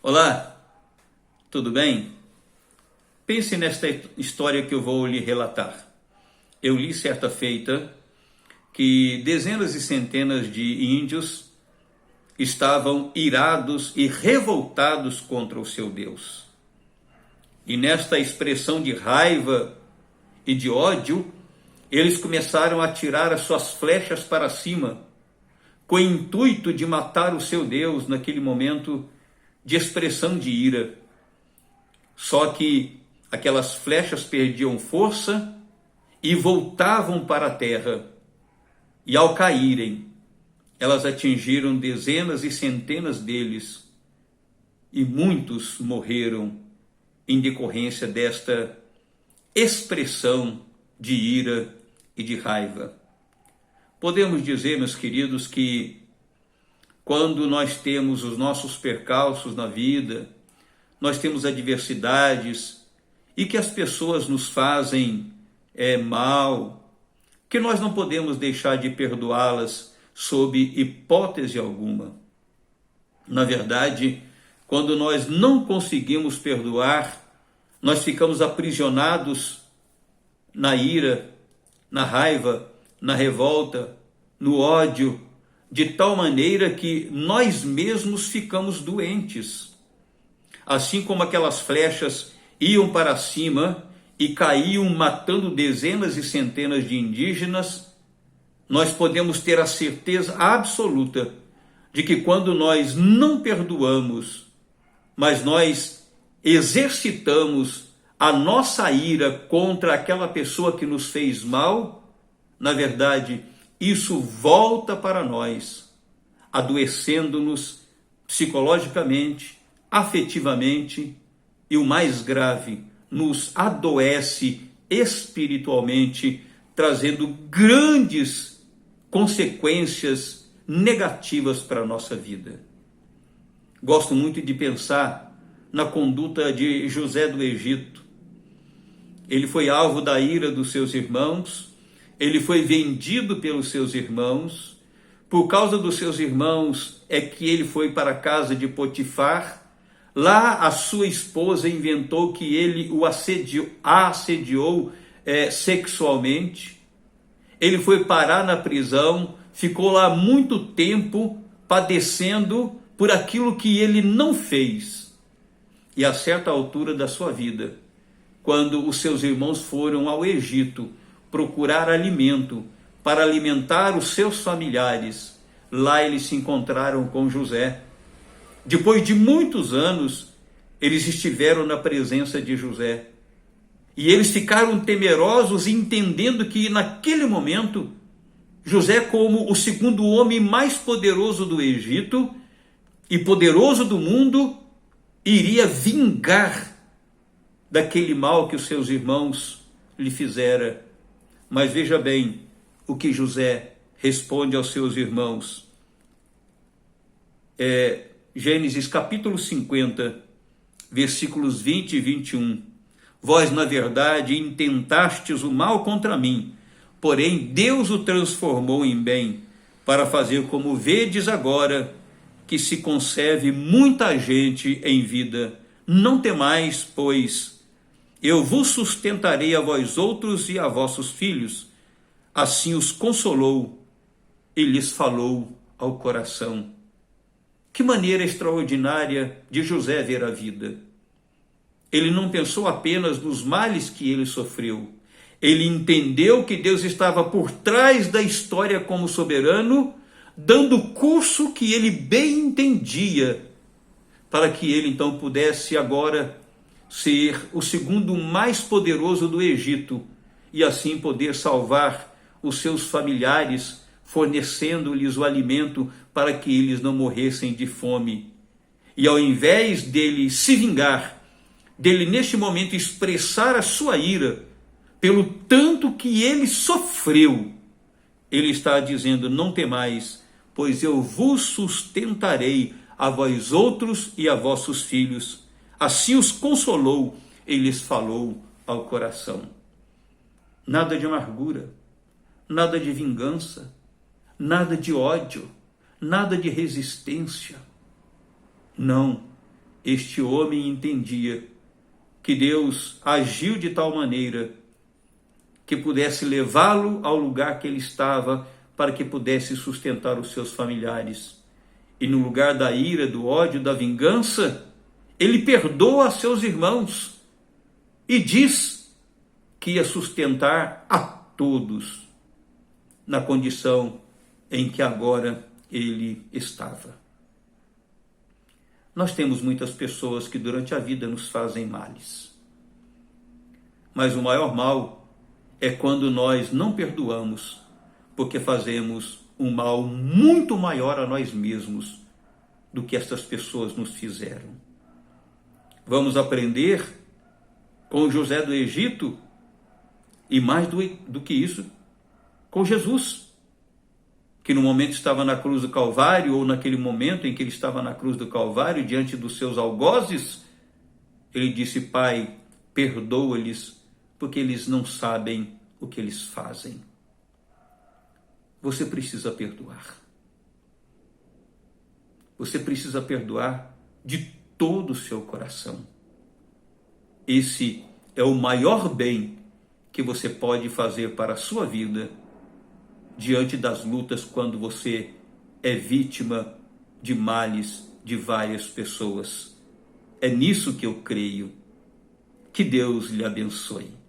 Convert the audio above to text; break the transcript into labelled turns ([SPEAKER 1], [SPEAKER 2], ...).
[SPEAKER 1] Olá, tudo bem? Pense nesta história que eu vou lhe relatar. Eu li certa feita que dezenas e centenas de índios estavam irados e revoltados contra o seu Deus. E nesta expressão de raiva e de ódio, eles começaram a atirar as suas flechas para cima, com o intuito de matar o seu Deus naquele momento de expressão de ira. Só que aquelas flechas perdiam força e voltavam para a terra. E ao caírem, elas atingiram dezenas e centenas deles, e muitos morreram em decorrência desta expressão de ira e de raiva. Podemos dizer, meus queridos, que quando nós temos os nossos percalços na vida, nós temos adversidades e que as pessoas nos fazem mal, que nós não podemos deixar de perdoá-las sob hipótese alguma. Na verdade, quando nós não conseguimos perdoar, nós ficamos aprisionados na ira, na raiva, na revolta, no ódio, de tal maneira que nós mesmos ficamos doentes. Assim como aquelas flechas iam para cima e caíam matando dezenas e centenas de indígenas, nós podemos ter a certeza absoluta de que quando nós não perdoamos, mas nós exercitamos a nossa ira contra aquela pessoa que nos fez mal, na verdade, isso volta para nós, adoecendo-nos psicologicamente, afetivamente e, o mais grave, nos adoece espiritualmente, trazendo grandes consequências negativas para a nossa vida. Gosto muito de pensar na conduta de José do Egito. Ele foi alvo da ira dos seus irmãos, ele foi vendido pelos seus irmãos. Por causa dos seus irmãos é que ele foi para a casa de Potifar. Lá a sua esposa inventou que ele a assediou sexualmente. Ele foi parar na prisão, ficou lá muito tempo padecendo por aquilo que ele não fez. E a certa altura da sua vida, quando os seus irmãos foram ao Egito procurar alimento para alimentar os seus familiares, lá eles se encontraram com José. Depois de muitos anos, eles estiveram na presença de José. E eles ficaram temerosos, entendendo que naquele momento, José, como o segundo homem mais poderoso do Egito e poderoso do mundo, iria vingar daquele mal que os seus irmãos lhe fizeram. Mas veja bem o que José responde aos seus irmãos. Gênesis capítulo 50, versículos 20 e 21. Vós, na verdade, intentastes o mal contra mim, porém Deus o transformou em bem, para fazer como vedes agora, que se conserve muita gente em vida. Não temais, pois eu vos sustentarei a vós outros e a vossos filhos. Assim os consolou e lhes falou ao coração. Que maneira extraordinária de José ver a vida. Ele não pensou apenas nos males que ele sofreu. Ele entendeu que Deus estava por trás da história como soberano, dando o curso que ele bem entendia, para que ele então pudesse agora ser o segundo mais poderoso do Egito e assim poder salvar os seus familiares, fornecendo-lhes o alimento para que eles não morressem de fome. E ao invés dele se vingar, dele neste momento expressar a sua ira pelo tanto que ele sofreu, ele está dizendo: não temais, pois eu vos sustentarei a vós outros e a vossos filhos. Assim os consolou e lhes falou ao coração. Nada de amargura, nada de vingança, nada de ódio, nada de resistência. Não, este homem entendia que Deus agiu de tal maneira que pudesse levá-lo ao lugar que ele estava, para que pudesse sustentar os seus familiares. E no lugar da ira, do ódio, da vingança, ele perdoa a seus irmãos e diz que ia sustentar a todos na condição em que agora ele estava. Nós temos muitas pessoas que durante a vida nos fazem males. Mas o maior mal é quando nós não perdoamos, porque fazemos um mal muito maior a nós mesmos do que estas pessoas nos fizeram. Vamos aprender com José do Egito e mais do que isso, com Jesus, que no momento estava na cruz do Calvário, ou naquele momento em que ele estava na cruz do Calvário, diante dos seus algozes, ele disse: Pai, perdoa-lhes, porque eles não sabem o que eles fazem. Você precisa perdoar. Você precisa perdoar de todo o seu coração. Esse é o maior bem que você pode fazer para a sua vida diante das lutas, quando você é vítima de males de várias pessoas. É nisso que eu creio. Que Deus lhe abençoe.